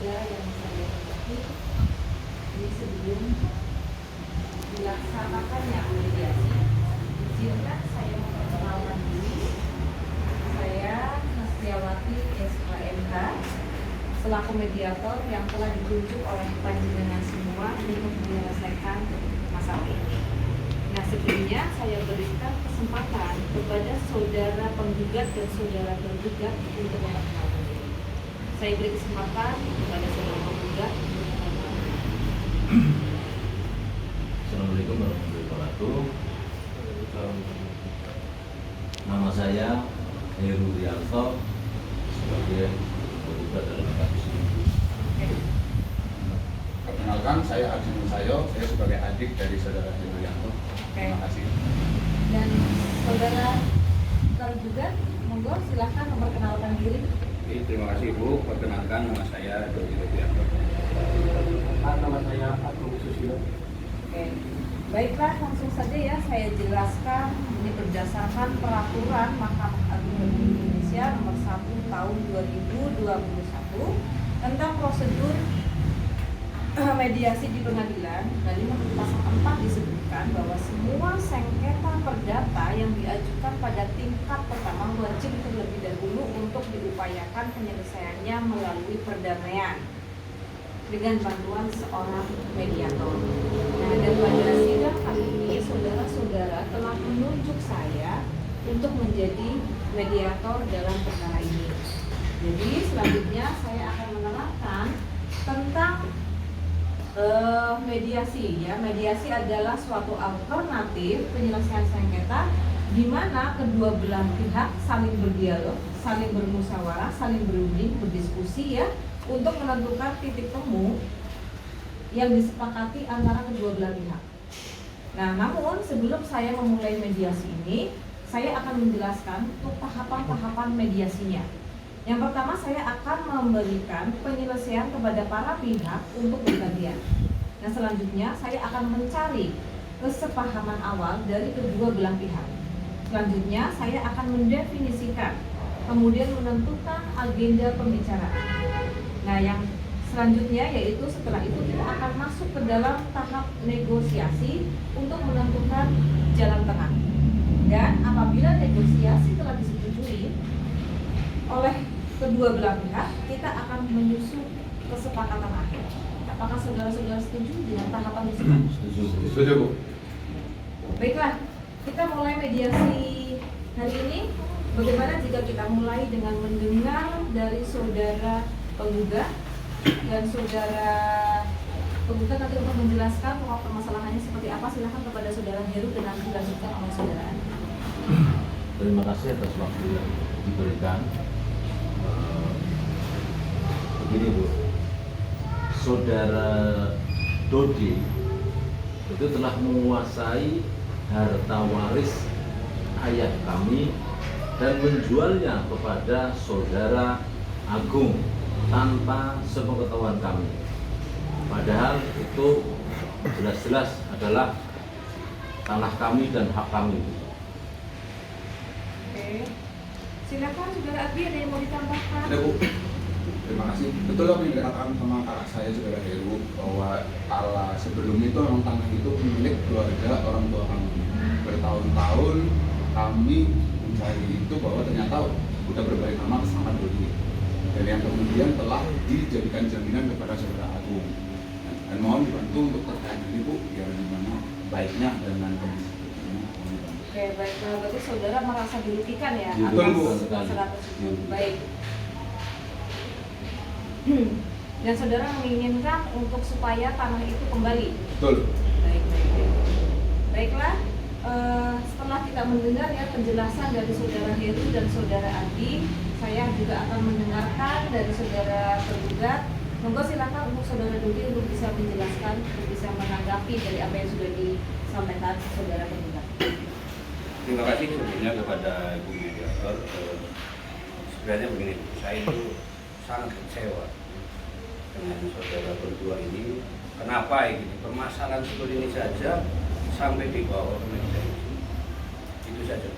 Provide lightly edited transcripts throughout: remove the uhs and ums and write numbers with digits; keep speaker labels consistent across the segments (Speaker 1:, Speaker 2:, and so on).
Speaker 1: saudara yang saya hormati, ini sebelum dilaksanakannya mediasi, izinkan saya memperkenalkan diri. Saya Nastiawati SHMH selaku mediator yang telah ditunjuk oleh panjenengan semua untuk menyelesaikan masalah ini. Nah, sebelumnya saya berikan kesempatan kepada saudara penggugat dan saudara tergugat untuk memperkenalkan diri. Saya beri kesempatan kepada saudara penggugat.
Speaker 2: Assalamualaikum warahmatullahi wabarakatuh. Nama saya Heru Rianto sebagai penggugat dalam kasus ini.
Speaker 3: Perkenalkan, saya Arjun Sayo, saya sebagai adik dari saudara Heru Rianto. Terima kasih.
Speaker 1: Dan saudara tergugat, monggo silahkan memperkenalkan diri.
Speaker 3: Terima kasih Bu, perkenalkan nama saya Dodi Rianto.
Speaker 4: Nama saya Agung Susilo.
Speaker 1: Oke, baiklah, langsung saja ya saya jelaskan. Ini berdasarkan peraturan Mahkamah Agung Republik Indonesia nomor 1 tahun 2021 tentang prosedur mediasi di pengadilan. Dan ini menurut pasal 4 disebutkan bahwa semua sengketa perdata yang diajukan pada tingkat pertama wajib terlebih dahulu untuk diupayakan penyelesaiannya melalui perdamaian dengan bantuan seorang mediator. Nah, dan pada sidang kali ini saudara-saudara telah menunjuk saya untuk menjadi mediator dalam perkara ini. Jadi selanjutnya saya akan menerangkan tentang mediasi. Ya, mediasi adalah suatu alternatif penyelesaian sengketa di mana kedua belah pihak saling berdialog, saling bermusyawarah, saling berunding, berdiskusi ya, untuk menentukan titik temu yang disepakati antara kedua belah pihak. Nah, namun sebelum saya memulai mediasi ini, saya akan menjelaskan untuk tahapan-tahapan mediasinya. Yang pertama, saya akan memberikan penyelesaian kepada para pihak untuk bergantian. Nah, selanjutnya saya akan mencari kesepahaman awal dari kedua belah pihak. Selanjutnya, saya akan mendefinisikan, kemudian menentukan agenda pembicaraan. Nah, yang selanjutnya yaitu setelah itu kita akan masuk ke dalam tahap negosiasi untuk menentukan jalan tengah. Dan apabila negosiasi telah disetujui oleh kedua belah pihak, kita akan menyusun kesepakatan akhir. Apakah saudara-saudara setuju dengan tahapan tersebut?
Speaker 3: Setuju Bu.
Speaker 1: Baiklah, kita mulai mediasi hari ini. Bagaimana jika kita mulai dengan mendengar dari saudara penggugat dan saudara penggugat nanti untuk menjelaskan pokok permasalahannya seperti apa. Silakan kepada saudara Heru dan nanti dilanjutkan oleh saudara Andi.
Speaker 2: Terima kasih atas waktu yang diberikan. Begini Bu, saudara Dodi itu telah menguasai harta waris ayah kami dan menjualnya kepada saudara Agung tanpa sepengetahuan kami. Padahal itu jelas-jelas adalah tanah kami dan hak kami.
Speaker 1: Oke, silakan saudara Andi, ada yang mau ditambahkan?
Speaker 3: Ada Bu. Terima kasih. Betul apa yang dikatakan sama kakak saya saudara Heru, bahwa kala sebelum itu memang tanah itu milik keluarga orang tua kami. Bertahun-tahun kami mencari itu bahwa ternyata udah berbalik nama ke Sangat Dodi. Dan yang kemudian telah dijadikan jaminan kepada saudara Agung. Dan mohon dibantu untuk terkait ini Bu, biar gimana baiknya dengan kondisi ini.
Speaker 1: Oke, baik. Berarti saudara merasa dirugikan ya
Speaker 3: Betul, Bu.
Speaker 1: atas masalah tersebut. Baik. Dan saudara menginginkan untuk supaya tanah itu kembali.
Speaker 3: Betul.
Speaker 1: Baik. Baiklah, setelah kita mendengar ya penjelasan dari saudara Heru dan saudara Andi, saya juga akan mendengarkan dari saudara tergugat. Monggo silakan untuk saudara Dodi untuk bisa menjelaskan, untuk bisa menanggapi dari apa yang sudah disampaikan saudara tergugat.
Speaker 5: Terima kasih sebelumnya kepada Ibu Mediator. Sebenarnya begini, saya itu sangat kecewa dengan saudara berdua ini. Kenapa ini permasalahan seperti ini saja sampai dibawa ke meja itu saja.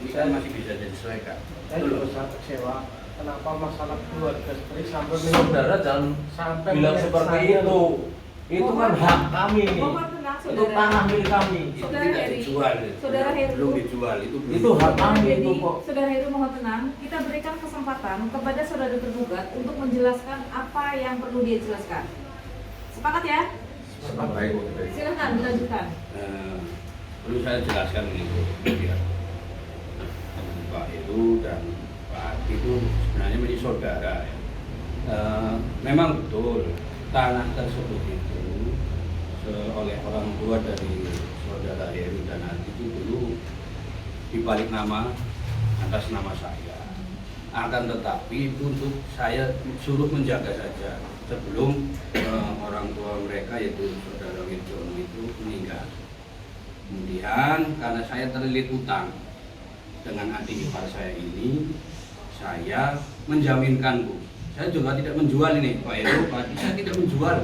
Speaker 5: Ini saya masih bisa diselesaikan.
Speaker 4: Saya juga sangat kecewa kenapa masalah keluarga seperti sampai
Speaker 2: Saudara jangan
Speaker 4: sampai
Speaker 2: bilang
Speaker 4: melihat
Speaker 2: seperti
Speaker 4: saya
Speaker 2: itu.
Speaker 4: loh.
Speaker 2: Itu kan hak kami nih.
Speaker 1: Mohon tenang,
Speaker 2: Itu
Speaker 1: saudara.
Speaker 2: tanah milik kami.
Speaker 5: Itu
Speaker 1: Saudara
Speaker 5: tidak
Speaker 1: Heri.
Speaker 5: dijual.
Speaker 1: Saudara Heri.
Speaker 5: Belum dijual itu. belum
Speaker 2: Itu hak
Speaker 5: dijual.
Speaker 2: kami
Speaker 1: Jadi,
Speaker 2: itu kok.
Speaker 1: saudara Heru mohon tenang, kita berikan kesempatan kepada saudara tergugat untuk menjelaskan apa yang perlu dia jelaskan. Sepakat ya?
Speaker 3: Sangat baik.
Speaker 1: Silahkan dilanjutkan.
Speaker 5: Perlu saya jelaskan ini Bu, biar Pak Heru dan Pak Adi itu sebenarnya menjadi saudara ya. Memang betul tanah tersebut itu oleh orang tua dari saudara Heru dan Adi itu dulu dibalik nama atas nama saya. Akan tetapi itu untuk saya suruh menjaga saja sebelum orang tua mereka yaitu saudara Wirjono itu meninggal. Kemudian karena saya terlilit utang dengan adik ipar saya ini, saya menjaminkan Bu. Saya juga tidak menjual ini Pak Heru, Pak Adi, saya tidak menjual.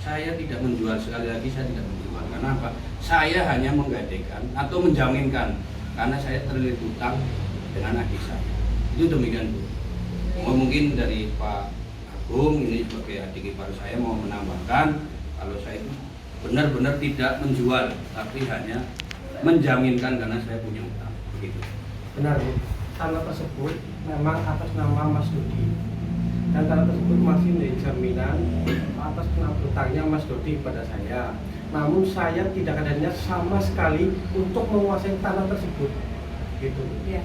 Speaker 5: Saya tidak menjual, sekali lagi saya tidak menjual. Karena apa? Saya hanya menggadaikan atau menjaminkan karena saya terlilit utang dengan adik saya. Itu demikian Bu. Mungkin dari Pak Agung ini sebagai adik ipar saya mau menambahkan kalau saya itu benar-benar tidak menjual, tapi hanya menjaminkan karena saya punya utang. Begitu.
Speaker 4: Benar Bu, tanah tersebut memang atas nama Mas Dodi dan tanah tersebut masih menjadi jaminan atas utangnya Mas Dodi pada saya. Namun saya tidak adanya sama sekali untuk menguasai tanah tersebut, gitu.
Speaker 1: Ya.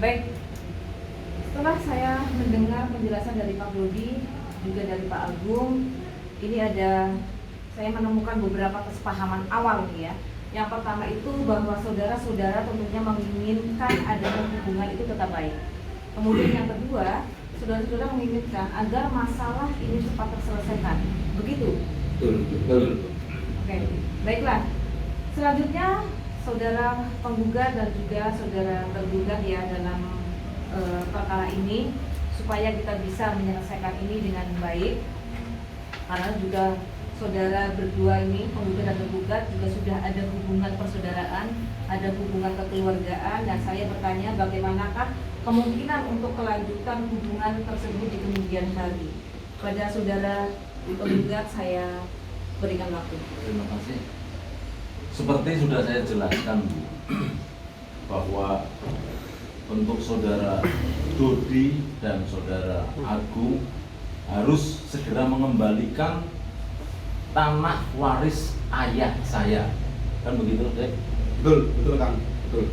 Speaker 1: Baik. Setelah saya mendengar penjelasan dari Pak Dodi juga dari Pak Agung, ini saya menemukan beberapa kesepahaman awal nih ya. Yang pertama itu bahwa saudara-saudara tentunya menginginkan adanya hubungan itu tetap baik. Kemudian yang kedua, saudara-saudara menginginkan agar masalah ini cepat terselesaikan. Begitu?
Speaker 5: Betul.
Speaker 1: Oke, baiklah. Selanjutnya, saudara penggugat dan juga saudara tergugat ya dalam perkara ini supaya kita bisa menyelesaikan ini dengan baik. Karena juga saudara berdua ini, penggugat dan tergugat juga sudah ada hubungan persaudaraan, ada hubungan kekeluargaan, dan saya bertanya bagaimanakah kemungkinan untuk kelanjutan hubungan tersebut di kemudian hari. Pada saudara penggugat saya berikan waktu.
Speaker 2: Terima kasih. Seperti sudah saya jelaskan Bu, bahwa untuk saudara Dodi dan saudara Agung harus segera mengembalikan tanah waris ayah saya, kan begitu dek?
Speaker 3: Betul Kang, betul.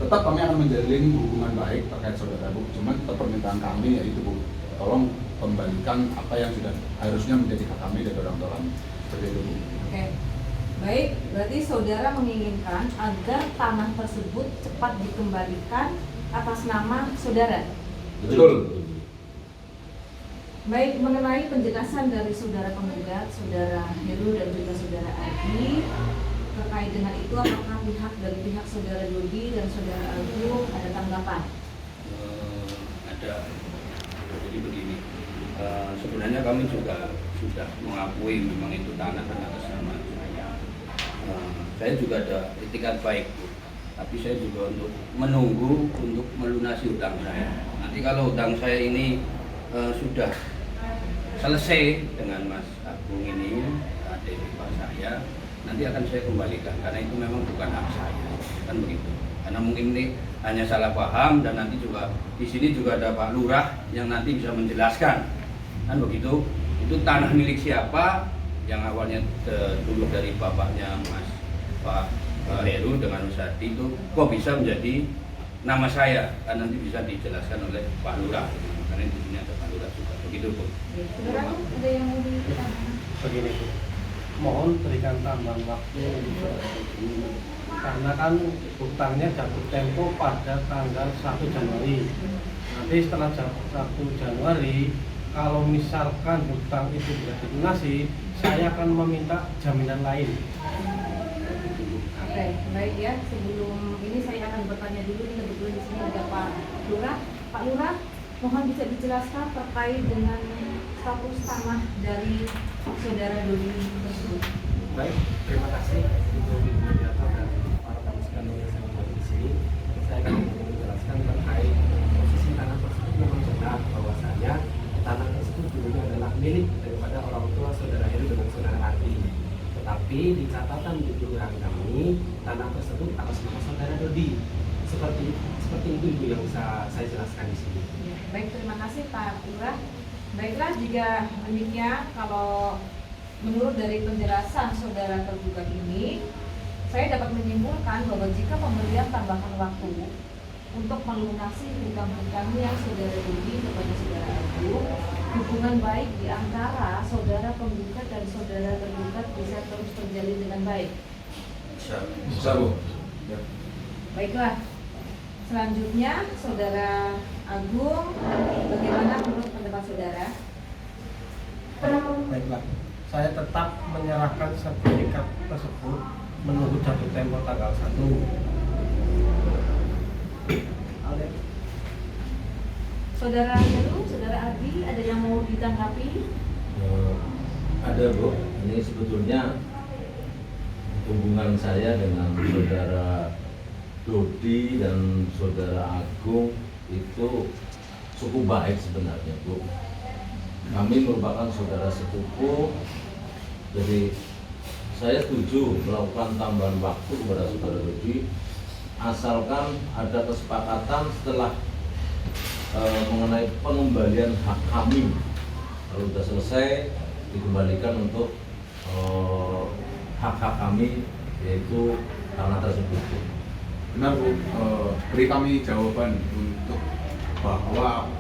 Speaker 3: Tetap kami akan menjalin hubungan baik terkait saudara Bu. Cuman tetap permintaan kami yaitu Bu, tolong kembalikan apa yang sudah harusnya menjadi hak kami dari orang tua kami. Seperti itu Bu.
Speaker 1: Oke. Baik, berarti saudara menginginkan agar tanah tersebut cepat dikembalikan atas nama saudara.
Speaker 3: Betul.
Speaker 1: Baik, mengenai penjelasan dari saudara penggugat, saudara Heru dan juga saudara Adi terkait dengan itu, apakah dari pihak saudara Dodi dan saudara Agung ada tanggapan?
Speaker 5: Ada. Jadi begini, sebenarnya kami juga sudah mengakui memang itu tanah atas nama saya. Saya juga ada itikat baik Bu. Tapi saya juga untuk menunggu untuk melunasi hutang saya. Nanti kalau hutang saya ini sudah selesai dengan Mas Agung ini, adik ipar saya, nanti akan saya kembalikan karena itu memang bukan hak saya, kan begitu. Karena mungkin ini hanya salah paham dan nanti juga di sini juga ada Pak Lurah yang nanti bisa menjelaskan, kan begitu. Itu tanah milik siapa yang awalnya dulu dari bapaknya Mas Pak Heru dengan Mas Adi itu kok bisa menjadi nama saya, kan nanti bisa dijelaskan oleh Pak Lurah. Karena di sini ada Pak Lurah juga, begitu Bu.
Speaker 1: Saudara Agung, ada yang mau ditambahkan?
Speaker 4: Begini Bu, mohon berikan tambahan waktu karena kan hutangnya jatuh tempo pada tanggal 1 Januari. Nanti setelah 1 Januari, kalau misalkan hutang itu tidak dilunasi, saya akan meminta jaminan lain.
Speaker 1: Oke, baik ya. Sebelum ini saya akan bertanya dulu nih, kebetulan di sini ada Pak Lurah. Pak Lurah, mohon bisa dijelaskan terkait dengan status tanah dari saudara Dodi tersebut.
Speaker 6: Baik, terima kasih Ibu Mediator dan para tamu sekalian yang saya hormati di sini. Saya akan menjelaskan terkait posisi tanah tersebut Tapi di catatan di kelurahan kami, tanah tersebut atas nama saudara Dodi. Seperti itu Ibu yang bisa saya jelaskan di sini.
Speaker 1: Ya, baik, terima kasih Pak Lurah. Baiklah, jika demikian, kalau menurut dari penjelasan saudara tergugat ini, saya dapat menyimpulkan bahwa jika pemberian tambahan waktu untuk melunasi hutang-hutang yang saudara Dodi kepada saudara Agung, hubungan baik di antara saudara penggugat dan saudara tergugat bisa terus terjalin dengan baik.
Speaker 3: Bisa Bu. Ya.
Speaker 1: Baiklah, selanjutnya saudara Agung, bagaimana menurut pendapat saudara?
Speaker 4: Baiklah, saya tetap menyerahkan sertifikat tersebut menunggu jatuh tempo tanggal 1.
Speaker 1: Saudara Heru, saudara Adi, ada yang mau ditanggapi?
Speaker 2: Ada Bu, ini sebetulnya hubungan saya dengan saudara Dodi dan saudara Agung itu cukup baik sebenarnya Bu. Kami merupakan saudara sepupu, jadi saya setuju melakukan tambahan waktu kepada saudara Dodi asalkan ada kesepakatan setelah mengenai pengembalian hak kami. Kalau sudah selesai dikembalikan untuk hak-hak kami, yaitu tanah tersebut.
Speaker 3: Benar Bu, beri kami jawaban untuk bahwa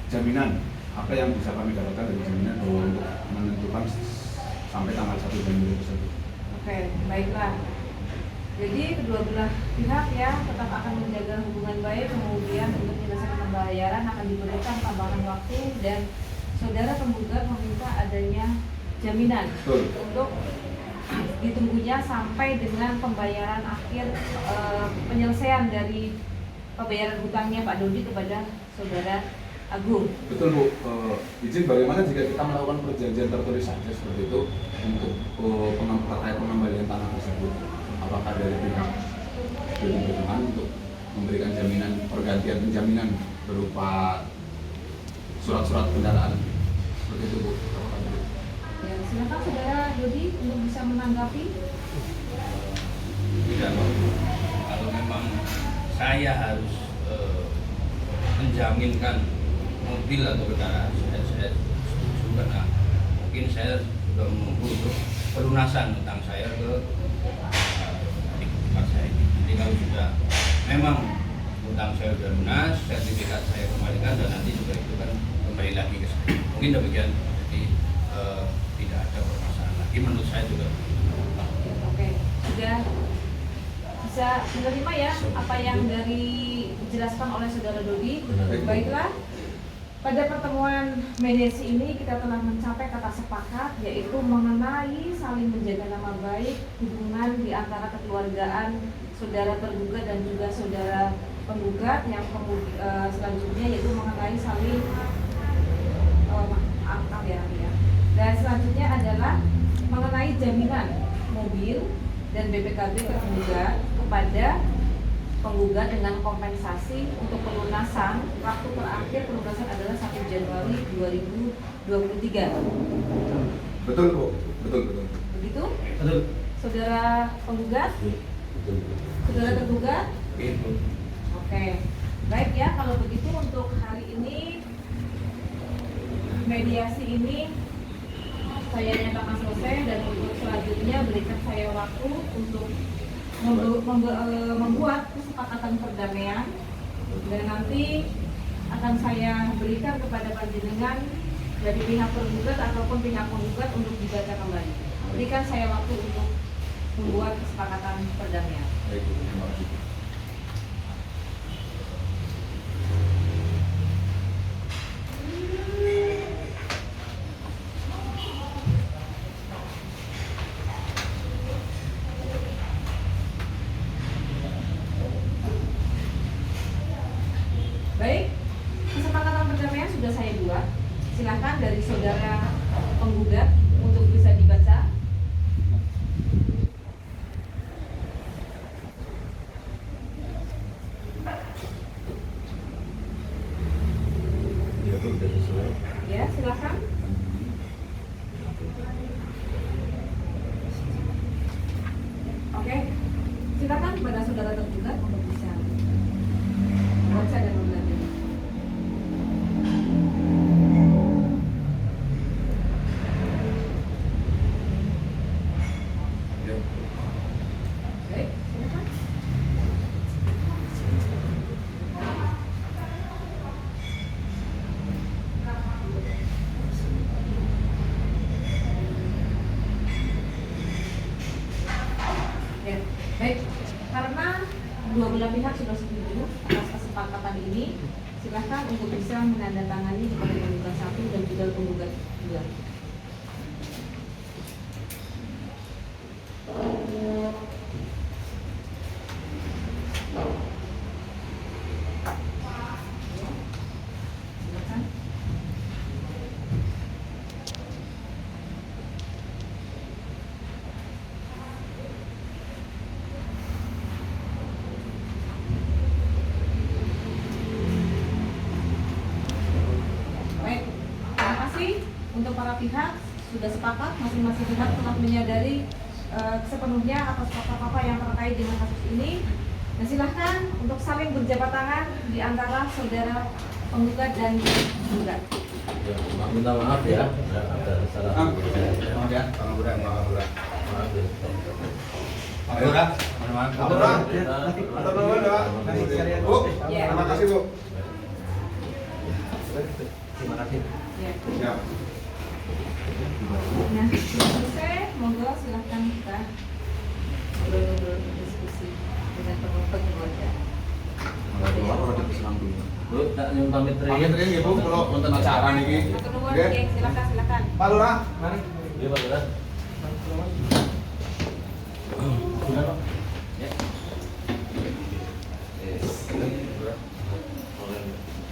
Speaker 3: jaminan apa yang bisa kami dapatkan dari jaminan bahwa untuk menentukan sampai tanggal 1 Januari tersebut.
Speaker 1: Oke, baiklah. Jadi kedua belah pihak ya tetap akan menjaga hubungan baik, kemudian untuk menyelesaikan pembayaran akan diberikan tambahan waktu dan saudara penggugat meminta adanya jaminan
Speaker 3: Betul.
Speaker 1: untuk ditunggunya sampai dengan pembayaran akhir penyelesaian dari pembayaran hutangnya Pak Dodi kepada saudara Agung.
Speaker 3: Betul Bu, izin bagaimana jika kita melakukan perjanjian tertulis saja seperti itu untuk terkait pengembalian tanah tersebut? Apakah dari pihak berkenaan untuk memberikan jaminan pergantian penjaminan berupa surat-surat kendaraan seperti itu Bu?
Speaker 1: Ya, silakan saudara Dodi untuk bisa menanggapi.
Speaker 5: Tidak, kalau memang saya harus menjaminkan mobil atau kendaraan, saya setuju karena mungkin saya sudah menunggu untuk pelunasan hutang saya ke adik ipar saya ini. Jadi kalau sudah memang hutang saya sudah lunas, sertifikat saya kembalikan dan nanti juga itu kan kembali lagi ke saya. Mungkin demikian, jadi tidak ada permasalahan lagi menurut saya juga.
Speaker 1: Oke, sudah bisa menerima ya apa yang dijelaskan oleh saudara Dodi. Baiklah, pada pertemuan mediasi ini kita telah mencapai kata sepakat, yaitu mengenai saling menjaga nama baik hubungan di antara kekeluargaan saudara tergugat dan juga saudara penggugat. Yang selanjutnya yaitu mengenai saling maaf ya. Dan selanjutnya adalah mengenai jaminan mobil dan BPKB tergugat kepada penggugat dengan kompensasi untuk pelunasan. Waktu terakhir pelunasan adalah 1 Januari 2023.
Speaker 3: Betul Bu, betul.
Speaker 1: Begitu?
Speaker 4: Betul.
Speaker 1: Saudara penggugat?
Speaker 2: Betul.
Speaker 1: Saudara tergugat?
Speaker 5: Begitu.
Speaker 1: Oke. Baik ya, kalau begitu untuk hari ini mediasi ini saya nyatakan selesai, dan untuk selanjutnya berikan saya waktu untuk membuat kesepakatan perdamaian, dan nanti akan saya berikan kepada panjenengan dari pihak tergugat ataupun pihak penggugat untuk dibaca kembali. Berikan saya waktu untuk membuat kesepakatan perdamaian.
Speaker 3: Baik Bu, terima kasih.
Speaker 1: Baik, kesepakatan perdamaian sudah saya buat. Silakan dari saudara penggugat untuk bisa dibaca.
Speaker 2: Ya, Bu, sudah sesuai.
Speaker 1: Ya, silakan. belah pihak sudah setuju atas kesepakatan ini, silakan untuk bisa menandatangani kepada penggugat 1 dan juga penggugat 2. Silakan. Baik, terima kasih untuk para pihak sudah sepakat, masing-masing pihak telah menyadari sepenuhnya atas fakta-fakta yang terkait dengan kasus ini. Dan silahkan untuk saling berjabat tangan di antara saudara penggugat dan penggugat.
Speaker 2: Ya, minta maaf ya, ada salah.
Speaker 3: Maaf ya, Bang Lurah, Bang Lurah.
Speaker 2: Maaf ya.
Speaker 5: Pak Lurah, mohon maaf.
Speaker 3: Bang Lurah, atur nuhun ya. Bu,
Speaker 1: Ya.
Speaker 3: terima kasih Bu.
Speaker 6: Terima kasih.
Speaker 1: Ya.
Speaker 3: Ya.
Speaker 1: Nah, selesai, monggo silahkan kita ngobrol-ngobrol diskusi dengan penggugat.
Speaker 2: Bu, tak nyuwun pamit
Speaker 3: Pamit riyen nggih Bu, kula wonten acara niki.
Speaker 1: Atur nuwun,
Speaker 3: Nggih.
Speaker 1: oke, silakan.
Speaker 3: Pak Lurah,
Speaker 6: Mari.
Speaker 2: Iya, Pak Lurah. Sudah, Pak. Ya.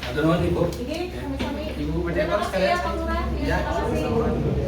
Speaker 5: Atur nuhun Ibu.
Speaker 1: Ini sami-sami.
Speaker 5: Ibu
Speaker 1: Terima kasih ya Pak Lurah. Ya, terima kasih.